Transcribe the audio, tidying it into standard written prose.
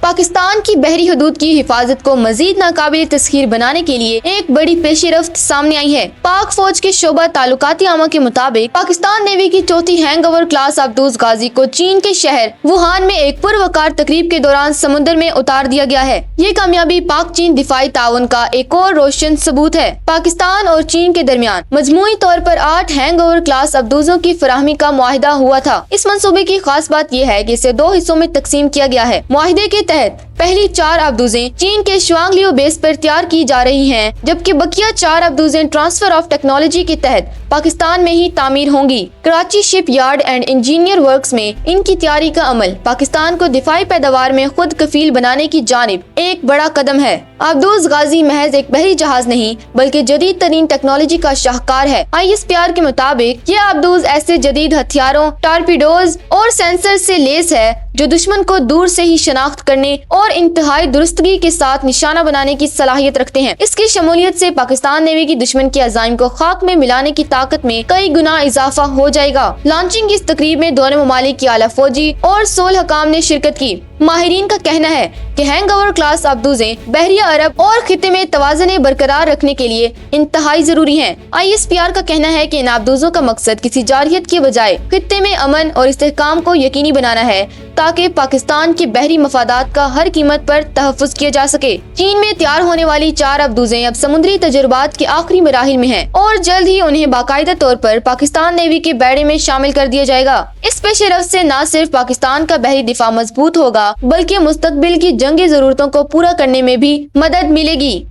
पाकिस्तान की बहरी हदूद की हिफाजत को मजीद नाकाबिल तस्खीर बनाने के लिए एक बड़ी पेशरफ्त सामने आई है। पाक फौज के शोबा ताल्लुकाती आमा के मुताबिक पाकिस्तान नेवी की चौथी हैंगओवर क्लास अब्दूस गाजी को चीन के शहर वुहान में एक पुरवकार तकरीब के दौरान समुद्र में उतार दिया गया है। ये कामयाबी पाक चीन दिफाई ताउन का एक और रोशन सबूत है। पाकिस्तान और चीन के दरमियान मजमूई तौर पर 8 हैंगओवर क्लास अब्दूसों की फराहमी का मुआहिदा हुआ था। इस मंसूबे की खास बात यह है कि इसे 2 हिस्सों में तकसीम किया गया है। मुआहिदे के तहत पहली 4 अब्दूजें चीन के शुआंगलियो बेस पर तैयार की जा रही हैं, जबकि बकिया 4 अब्दूजें ट्रांसफर ऑफ टेक्नोलॉजी के तहत पाकिस्तान में ही तामीर होंगी। Karachi ship yard and engineer works में इनकी तैयारी का अमल पाकिस्तान को दिफाई पैदावार में खुद कफील बनाने की जानिब एक बड़ा कदम है। अब्दूस गाजी महज एक बहरी जहाज नहीं बल्कि जदीद तरीन टेक्नोलॉजी का शाहकार है। ISPR के मुताबिक ये अब्दूस ऐसे जदीद हथियारों, टारपीडोज और सेंसर से लेस है जो दुश्मन को दूर से ही शनाख्त करने और इंतहाई दुरुस्तगी के साथ निशाना बनाने की सलाहियत रखते हैं। इसकी शमूलियत से पाकिस्तान नेवी की दुश्मन के अज़ाइम को खाक में मिलाने की ताकत में कई गुना इजाफा हो जाएगा। लॉन्चिंग की इस तकरीब में दोनों ममालिक की आला फौजी और 16 हकाम ने शिरकत की। माहिरीन का कहना है कि हैंगओवर क्लास अब्दूजें बहरिया अरब और खिते में तवाज़ुन बरकरार रखने के लिए इंतहाई जरूरी हैं। ISPR का कहना है कि इन अब्दूजों का मकसद किसी जारहियत के बजाय खिते में अमन और इस्तेहकाम को यकीनी बनाना है ताकि पाकिस्तान के बहरी मफादात का हर कीमत पर तहफ़्फ़ुज़ किया जा सके। चीन में तैयार होने वाली 4 अब्दूजें अब समुद्री तजुर्बात के आखिरी मराहिल में हैं और जल्द ही उन्हें बाकायदा तौर पर पाकिस्तान नेवी के बेड़े में शामिल कर दिया जाएगा। इस पेशरफ्त से न सिर्फ पाकिस्तान का बहरी दिफा मजबूत होगा बल्कि मुस्तकबिल की जंगी जरूरतों को पूरा करने में भी मदद मिलेगी।